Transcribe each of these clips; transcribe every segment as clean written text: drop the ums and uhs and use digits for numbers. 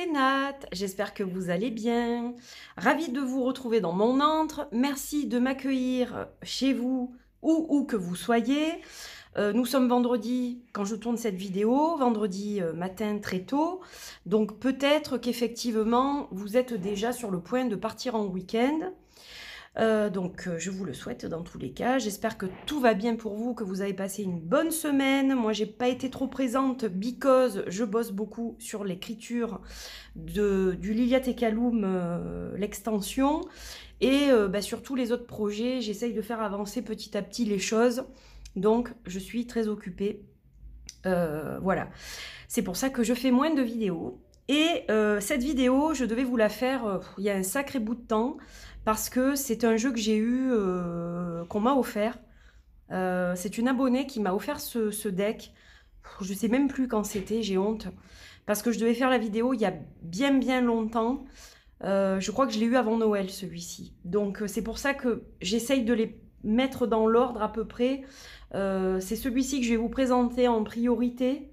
c'est Nat, j'espère que vous allez bien. Ravie de vous retrouver dans mon antre. Merci de m'accueillir chez vous ou où que vous soyez. Nous sommes vendredi quand je tourne cette vidéo, vendredi matin très tôt. Donc peut-être qu'effectivement vous êtes déjà sur le point de partir en week-end. Donc je vous le souhaite dans tous les cas. J'espère que tout va bien pour vous, que vous avez passé une bonne semaine. Moi, j'ai pas été trop présente because je bosse beaucoup sur l'écriture du Liliat et Kaloum, l'extension. Et sur tous les autres projets, j'essaye de faire avancer petit à petit les choses. Donc, je suis très occupée. Voilà. C'est pour ça que je fais moins de vidéos. Et cette vidéo, je devais vous la faire il y a un sacré bout de temps. Parce que c'est un jeu que j'ai eu, qu'on m'a offert. C'est une abonnée qui m'a offert ce deck. Je ne sais même plus quand c'était, j'ai honte. Parce que je devais faire la vidéo il y a bien longtemps. Je crois que je l'ai eu avant Noël, celui-ci. Donc c'est pour ça que j'essaye de les mettre dans l'ordre à peu près. C'est celui-ci que je vais vous présenter en priorité.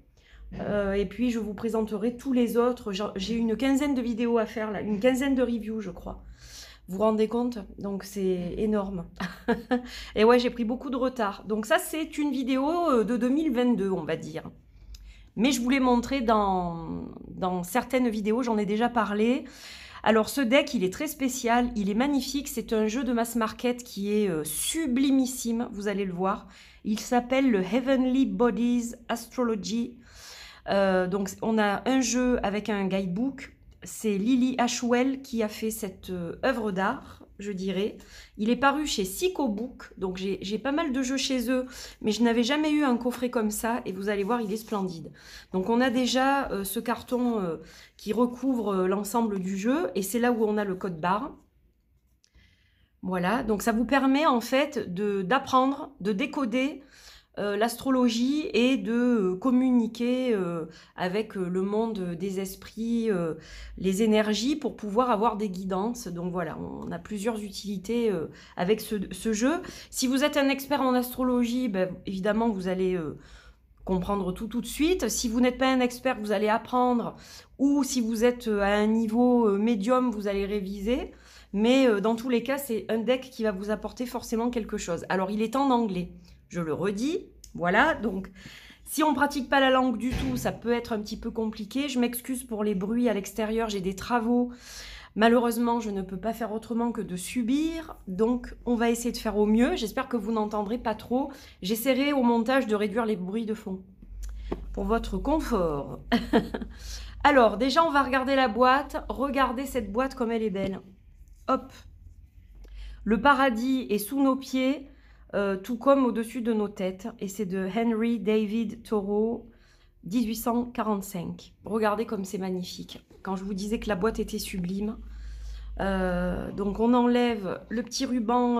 Et puis je vous présenterai tous les autres. J'ai une quinzaine de vidéos à faire, là, une quinzaine de reviews, je crois. Vous vous rendez compte? Donc c'est énorme. Et ouais, j'ai pris beaucoup de retard. Donc ça, c'est une vidéo de 2022, on va dire. Mais je vous l'ai montré dans certaines vidéos, j'en ai déjà parlé. Alors ce deck, il est très spécial, il est magnifique. C'est un jeu de mass market qui est sublimissime, vous allez le voir. Il s'appelle le Heavenly Bodies Astrology. Donc on a un jeu avec un guidebook. C'est Lily Ashwell qui a fait cette œuvre d'art, je dirais. Il est paru chez Psychobook, donc j'ai pas mal de jeux chez eux, mais je n'avais jamais eu un coffret comme ça, et vous allez voir, il est splendide. Donc on a déjà ce carton qui recouvre l'ensemble du jeu, et c'est là où on a le code barre. Voilà, donc ça vous permet en fait d'apprendre, de décoder l'astrologie et de communiquer avec le monde des esprits, les énergies pour pouvoir avoir des guidances. Donc voilà, on a plusieurs utilités avec ce jeu. Si vous êtes un expert en astrologie, ben, évidemment vous allez comprendre tout de suite. Si vous n'êtes pas un expert, vous allez apprendre, ou si vous êtes à un niveau médium, vous allez réviser. Mais dans tous les cas, c'est un deck qui va vous apporter forcément quelque chose. Alors, il est en anglais. Je le redis, voilà, donc si on ne pratique pas la langue du tout, ça peut être un petit peu compliqué. Je m'excuse pour les bruits à l'extérieur, j'ai des travaux. Malheureusement, je ne peux pas faire autrement que de subir, donc on va essayer de faire au mieux. J'espère que vous n'entendrez pas trop. J'essaierai au montage de réduire les bruits de fond, pour votre confort. Alors, déjà, on va regarder la boîte. Regardez cette boîte comme elle est belle. Hop. Le paradis est sous nos pieds. Tout comme au-dessus de nos têtes. Et c'est de Henry David Thoreau, 1845. Regardez comme c'est magnifique. Quand je vous disais que la boîte était sublime. Donc on enlève le petit ruban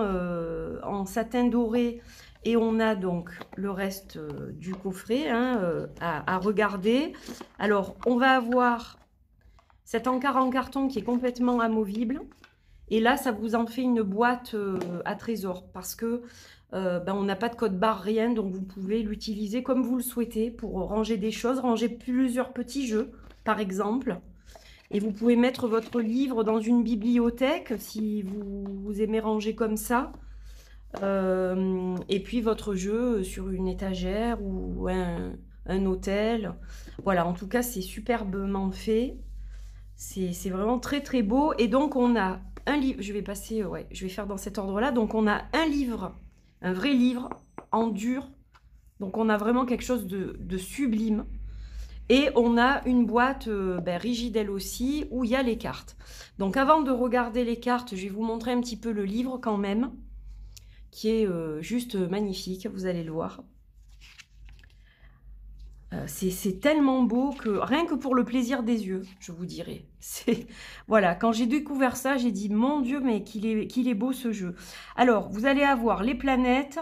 en satin doré. Et on a donc le reste du coffret à regarder. Alors, on va avoir cet encart en carton qui est complètement amovible. Et là, ça vous en fait une boîte à trésor parce que on n'a pas de code barre, rien. Donc, vous pouvez l'utiliser comme vous le souhaitez pour ranger des choses, ranger plusieurs petits jeux, par exemple. Et vous pouvez mettre votre livre dans une bibliothèque si vous aimez ranger comme ça. Et puis, votre jeu sur une étagère ou un hôtel. Voilà, en tout cas, c'est superbement fait. C'est vraiment très beau. Et donc, on a un livre, je vais passer, je vais faire dans cet ordre-là. Donc, on a un livre, un vrai livre en dur. Donc, on a vraiment quelque chose de sublime. Et on a une boîte rigide elle aussi, où il y a les cartes. Donc, avant de regarder les cartes, je vais vous montrer un petit peu le livre quand même, qui est juste magnifique, vous allez le voir. C'est tellement beau que rien que pour le plaisir des yeux, je vous dirais. Voilà, quand j'ai découvert ça, j'ai dit mon Dieu, mais qu'il est beau ce jeu. Alors, vous allez avoir les planètes,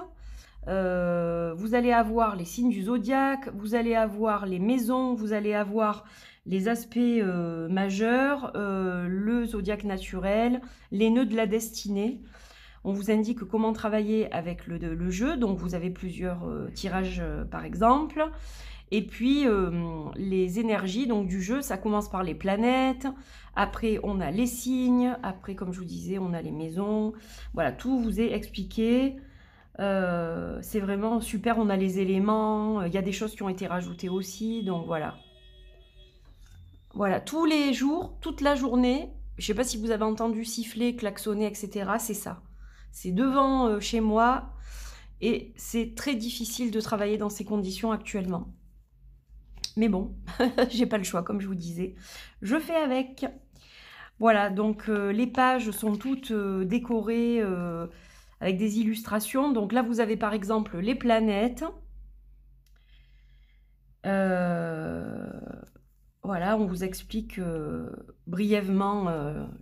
vous allez avoir les signes du zodiaque, vous allez avoir les maisons, vous allez avoir les aspects majeurs, le zodiaque naturel, les nœuds de la destinée. On vous indique comment travailler avec le jeu. Donc, vous avez plusieurs tirages, par exemple. Et puis, les énergies donc, du jeu, ça commence par les planètes. Après, on a les signes. Après, comme je vous disais, on a les maisons. Voilà, tout vous est expliqué. C'est vraiment super. On a les éléments. Il y a des choses qui ont été rajoutées aussi. Donc, voilà. Voilà, tous les jours, toute la journée. Je ne sais pas si vous avez entendu siffler, klaxonner, etc. C'est ça. C'est devant chez moi. Et c'est très difficile de travailler dans ces conditions actuellement. Mais bon, j'ai pas le choix, comme je vous disais. Je fais avec. Voilà, donc les pages sont toutes décorées avec des illustrations. Donc là, vous avez par exemple les planètes. Voilà, on vous explique brièvement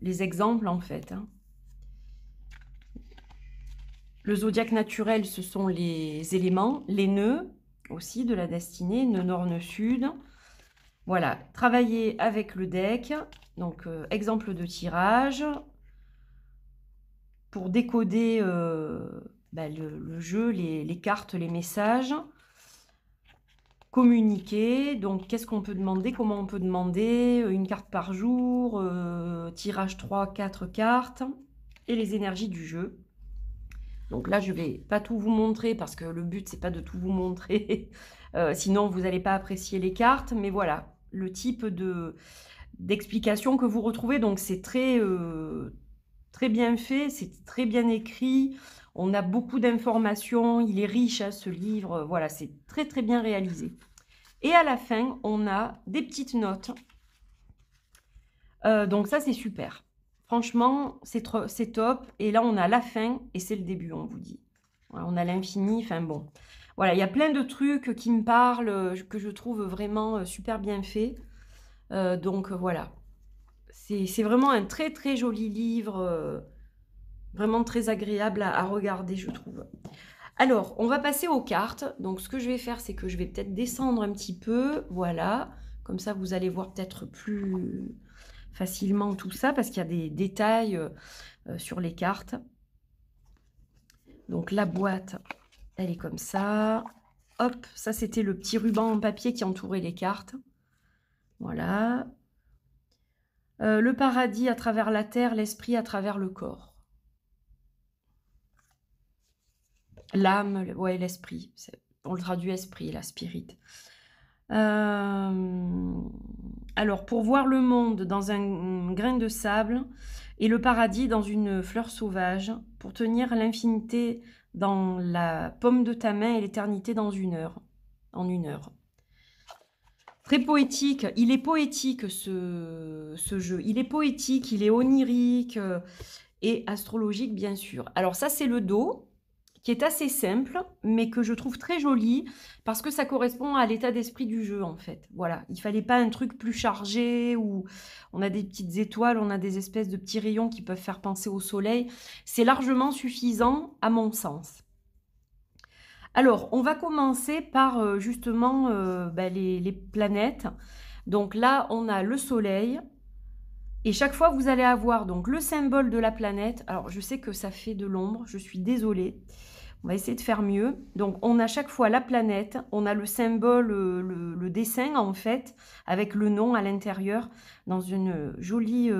les exemples en fait. Hein. Le zodiaque naturel, ce sont les éléments, les nœuds aussi de la destinée, nœud nord, nœud sud. Voilà, travailler avec le deck, donc exemple de tirage, pour décoder le jeu, les cartes, les messages, communiquer, donc qu'est-ce qu'on peut demander, comment on peut demander, une carte par jour, tirage 3-4 cartes, et les énergies du jeu. Donc là, je ne vais pas tout vous montrer parce que le but, c'est pas de tout vous montrer. Sinon, vous n'allez pas apprécier les cartes. Mais voilà, le type d'explication que vous retrouvez. Donc, c'est très, très bien fait, c'est très bien écrit. On a beaucoup d'informations. Il est riche, hein, ce livre. Voilà, c'est très, très bien réalisé. Et à la fin, on a des petites notes. Donc ça, c'est super. Franchement, c'est top. Et là, on a la fin et c'est le début, on vous dit. Voilà, on a l'infini, enfin bon. Voilà, il y a plein de trucs qui me parlent, que je trouve vraiment super bien fait. Donc voilà. C'est vraiment un très très joli livre. Vraiment très agréable à regarder, je trouve. Alors, on va passer aux cartes. Donc, ce que je vais faire, c'est que je vais peut-être descendre un petit peu. Voilà. Comme ça, vous allez voir peut-être plus facilement tout ça parce qu'il y a des détails sur les cartes. Donc la boîte, elle est comme ça. Hop, ça c'était le petit ruban en papier qui entourait les cartes. Voilà. Le paradis à travers la terre, l'esprit à travers le corps. L'âme, ouais, l'esprit. On le traduit esprit, la spirit. Alors, pour voir le monde dans un grain de sable et le paradis dans une fleur sauvage, pour tenir l'infinité dans la paume de ta main et l'éternité dans une heure. En une heure. Très poétique. Il est poétique, ce jeu. Il est poétique, il est onirique et astrologique, bien sûr. Alors ça, c'est le dos, qui est assez simple, mais que je trouve très joli, parce que ça correspond à l'état d'esprit du jeu, en fait. Voilà, il fallait pas un truc plus chargé, où on a des petites étoiles, on a des espèces de petits rayons qui peuvent faire penser au soleil. C'est largement suffisant, à mon sens. Alors, on va commencer par, justement, les planètes. Donc là, on a le soleil, et chaque fois, vous allez avoir donc le symbole de la planète. Alors, je sais que ça fait de l'ombre, je suis désolée. On va essayer de faire mieux. Donc, on a chaque fois la planète, on a le symbole, le dessin en fait, avec le nom à l'intérieur, dans une jolie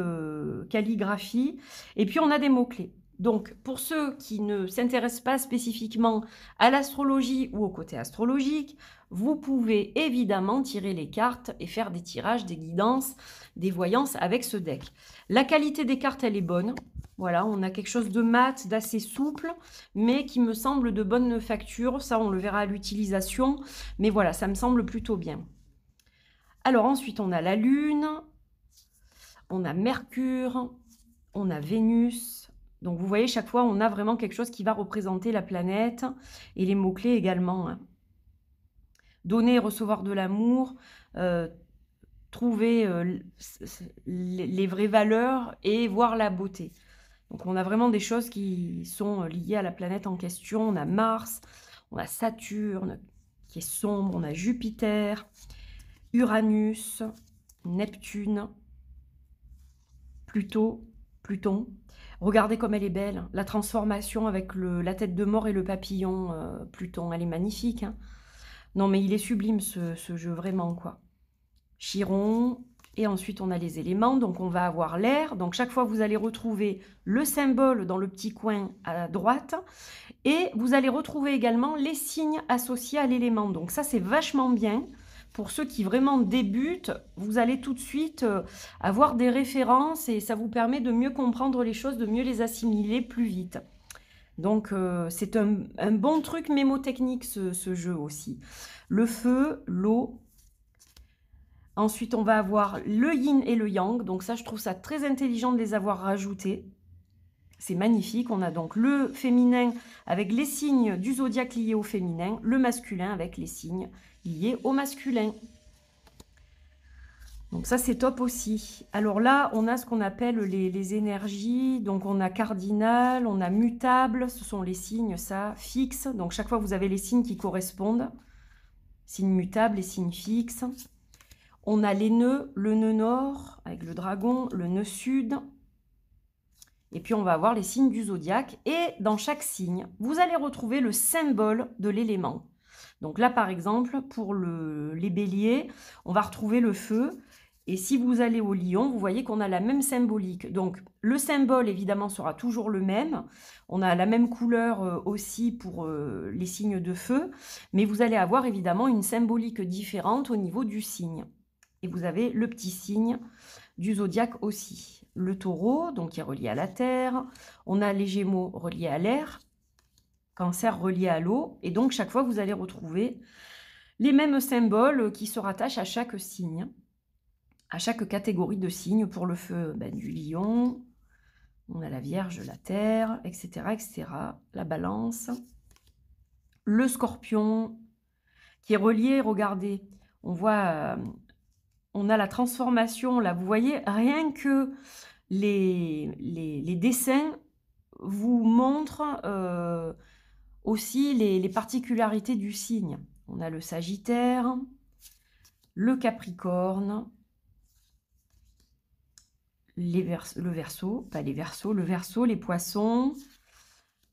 calligraphie. Et puis, on a des mots-clés. Donc, pour ceux qui ne s'intéressent pas spécifiquement à l'astrologie ou au côté astrologique, vous pouvez évidemment tirer les cartes et faire des tirages, des guidances, des voyances avec ce deck. La qualité des cartes, elle est bonne. Voilà, on a quelque chose de mat, d'assez souple, mais qui me semble de bonne facture. Ça, on le verra à l'utilisation. Mais voilà, ça me semble plutôt bien. Alors ensuite, on a la Lune, on a Mercure, on a Vénus. Donc vous voyez, chaque fois, on a vraiment quelque chose qui va représenter la planète et les mots-clés également. Hein. Donner et recevoir de l'amour, trouver les vraies valeurs et voir la beauté. Donc on a vraiment des choses qui sont liées à la planète en question. On a Mars, on a Saturne qui est sombre, on a Jupiter, Uranus, Neptune, Pluton. Regardez comme elle est belle. La transformation avec la tête de mort et le papillon Pluton, elle est magnifique, hein. Non, mais il est sublime ce jeu, vraiment, quoi. Chiron, et ensuite on a les éléments, donc on va avoir l'air. Donc chaque fois, vous allez retrouver le symbole dans le petit coin à droite, et vous allez retrouver également les signes associés à l'élément. Donc ça, c'est vachement bien. Pour ceux qui vraiment débutent, vous allez tout de suite avoir des références, et ça vous permet de mieux comprendre les choses, de mieux les assimiler plus vite. Donc, c'est un bon truc mémotechnique, ce jeu aussi. Le feu, l'eau. Ensuite, on va avoir le yin et le yang. Donc ça, je trouve ça très intelligent de les avoir rajoutés. C'est magnifique. On a donc le féminin avec les signes du zodiaque liés au féminin, le masculin avec les signes liés au masculin. Donc ça, c'est top aussi. Alors là, on a ce qu'on appelle les énergies. Donc on a cardinal, on a mutable. Ce sont les signes, ça, fixes. Donc chaque fois, vous avez les signes qui correspondent. Signes mutables et signes fixes. On a les nœuds, le nœud nord avec le dragon, le nœud sud. Et puis on va avoir les signes du zodiaque. Et dans chaque signe, vous allez retrouver le symbole de l'élément. Donc là, par exemple, pour les béliers, on va retrouver le feu. Et si vous allez au lion, vous voyez qu'on a la même symbolique. Donc, le symbole, évidemment, sera toujours le même. On a la même couleur aussi pour les signes de feu. Mais vous allez avoir, évidemment, une symbolique différente au niveau du signe. Et vous avez le petit signe du zodiaque aussi. Le taureau, donc, qui est relié à la terre. On a les gémeaux reliés à l'air. Cancer relié à l'eau. Et donc, chaque fois, vous allez retrouver les mêmes symboles qui se rattachent à chaque signe. À chaque catégorie de signes. Pour le feu, du lion, on a la vierge, la terre, etc., etc. La balance. Le scorpion, qui est relié, regardez, on voit, on a la transformation, là, vous voyez, rien que les dessins vous montrent aussi les particularités du signe. On a le Sagittaire, le Capricorne, le Verseau, pas les Verseaux, le Verseau, les Poissons.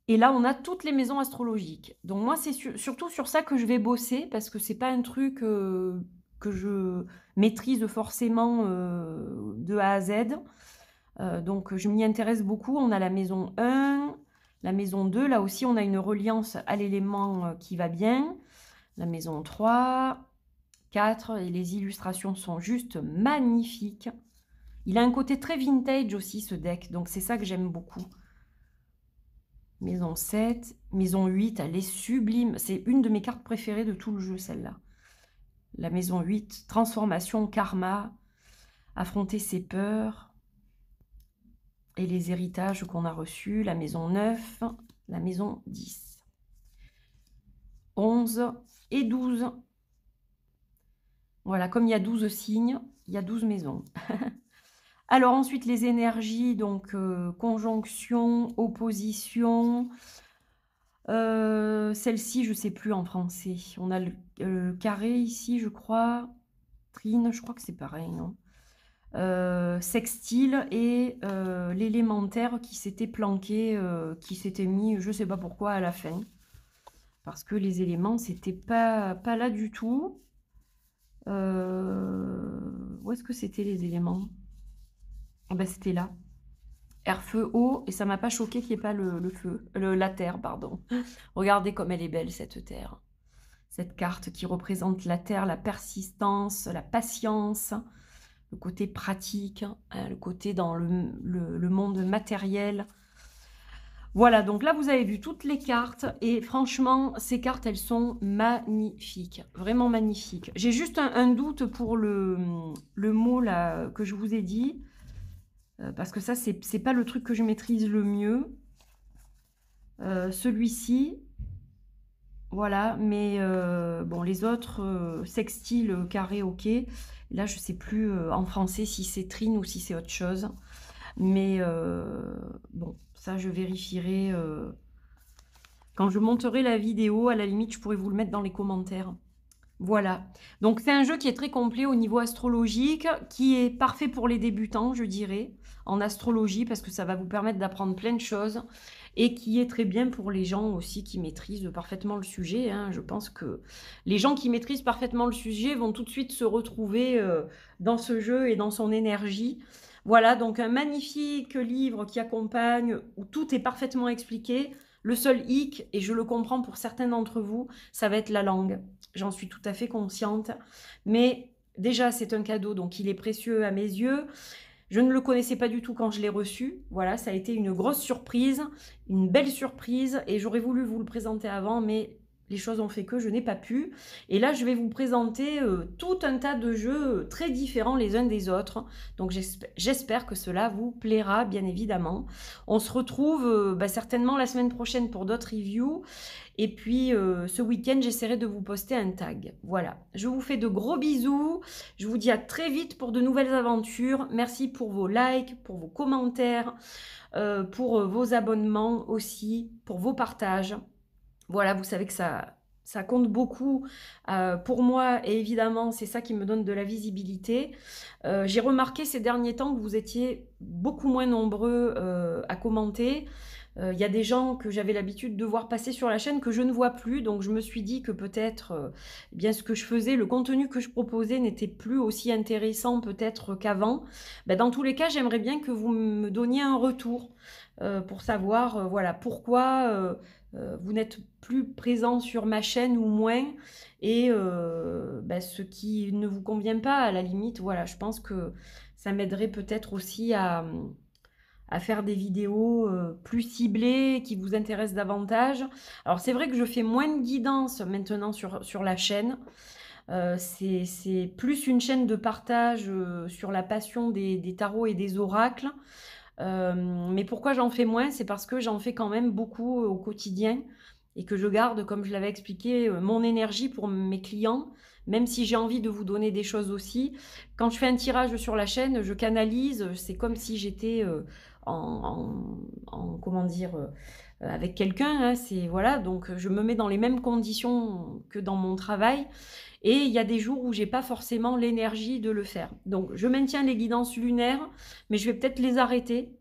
Et là, on a toutes les maisons astrologiques. Donc moi, c'est surtout sur ça que je vais bosser, parce que c'est pas un truc que je maîtrise forcément de A à Z. Donc je m'y intéresse beaucoup. On a la maison 1, la maison 2. Là aussi, on a une reliance à l'élément qui va bien. La maison 3, 4. Et les illustrations sont juste magnifiques. Il a un côté très vintage aussi, ce deck. Donc, c'est ça que j'aime beaucoup. Maison 7. Maison 8, elle est sublime. C'est une de mes cartes préférées de tout le jeu, celle-là. La maison 8, transformation, karma, affronter ses peurs et les héritages qu'on a reçus. La maison 9, la maison 10. 11 et 12. Voilà, comme il y a 12 signes, il y a 12 maisons. Alors ensuite, les énergies, donc conjonction, opposition. Celle-ci, je ne sais plus en français. On a le carré ici, je crois. Trine, je crois que c'est pareil, non? Sextile et l'élémentaire qui s'était planqué, qui s'était mis, je ne sais pas pourquoi, à la fin. Parce que les éléments, c'était pas là du tout. Où est-ce que c'était les éléments? Ah ben, c'était là. Air, feu, eau, et ça m'a pas choqué qu'il n'y ait pas la terre, pardon. Regardez comme elle est belle, cette terre. Cette carte qui représente la terre, la persistance, la patience, le côté pratique, hein, le côté dans le monde matériel. Voilà, donc là, vous avez vu toutes les cartes, et franchement, ces cartes, elles sont magnifiques, vraiment magnifiques. J'ai juste un doute pour le mot là que je vous ai dit, parce que ça, c'est pas le truc que je maîtrise le mieux. Celui-ci, voilà, mais bon, les autres, sextile, carré, ok. Là, je sais plus en français si c'est trine ou si c'est autre chose. Mais bon, ça, je vérifierai quand je monterai la vidéo. À la limite, je pourrais vous le mettre dans les commentaires. Voilà. Donc c'est un jeu qui est très complet au niveau astrologique, qui est parfait pour les débutants, je dirais, en astrologie, parce que ça va vous permettre d'apprendre plein de choses, et qui est très bien pour les gens aussi qui maîtrisent parfaitement le sujet, hein. Je pense que les gens qui maîtrisent parfaitement le sujet vont tout de suite se retrouver dans ce jeu et dans son énergie. Voilà, donc un magnifique livre qui accompagne, où tout est parfaitement expliqué. Le seul hic, et je le comprends pour certains d'entre vous, ça va être la langue. J'en suis tout à fait consciente. Mais déjà, c'est un cadeau, donc il est précieux à mes yeux. Je ne le connaissais pas du tout quand je l'ai reçu. Voilà, ça a été une grosse surprise, une belle surprise, et j'aurais voulu vous le présenter avant, mais les choses ont fait que je n'ai pas pu. Et là, je vais vous présenter tout un tas de jeux très différents les uns des autres. Donc j'espère que cela vous plaira, bien évidemment. On se retrouve certainement la semaine prochaine pour d'autres reviews. Et puis, ce week-end, j'essaierai de vous poster un tag. Voilà, je vous fais de gros bisous. Je vous dis à très vite pour de nouvelles aventures. Merci pour vos likes, pour vos commentaires, pour vos abonnements aussi, pour vos partages. Voilà, vous savez que ça compte beaucoup pour moi et évidemment, c'est ça qui me donne de la visibilité. J'ai remarqué ces derniers temps que vous étiez beaucoup moins nombreux à commenter. Il y a des gens que j'avais l'habitude de voir passer sur la chaîne que je ne vois plus, donc je me suis dit que peut-être bien ce que je faisais, le contenu que je proposais n'était plus aussi intéressant peut-être qu'avant. Dans tous les cas, j'aimerais bien que vous me donniez un retour pour savoir voilà, pourquoi vous n'êtes plus présent sur ma chaîne ou moins, et ce qui ne vous convient pas, à la limite, voilà, je pense que ça m'aiderait peut-être aussi à faire des vidéos plus ciblées, qui vous intéressent davantage. Alors c'est vrai que je fais moins de guidance maintenant sur la chaîne. C'est plus une chaîne de partage sur la passion des tarots et des oracles. Mais pourquoi j'en fais moins? C'est parce que j'en fais quand même beaucoup au quotidien et que je garde, comme je l'avais expliqué, mon énergie pour mes clients, même si j'ai envie de vous donner des choses aussi. Quand je fais un tirage sur la chaîne, je canalise, c'est comme si j'étais comment dire, avec quelqu'un, hein, c'est voilà, donc je me mets dans les mêmes conditions que dans mon travail. Et il y a des jours où j'ai pas forcément l'énergie de le faire. Donc je maintiens les guidances lunaires, mais je vais peut-être les arrêter.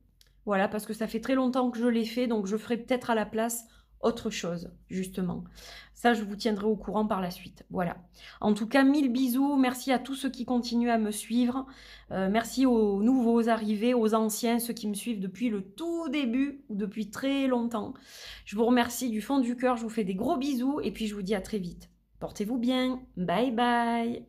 Voilà, parce que ça fait très longtemps que je l'ai fait, donc je ferai peut-être à la place autre chose, justement. Ça, je vous tiendrai au courant par la suite. Voilà. En tout cas, 1000 bisous. Merci à tous ceux qui continuent à me suivre. Merci aux nouveaux arrivés, aux anciens, ceux qui me suivent depuis le tout début ou depuis très longtemps. Je vous remercie du fond du cœur. Je vous fais des gros bisous et puis je vous dis à très vite. Portez-vous bien. Bye bye.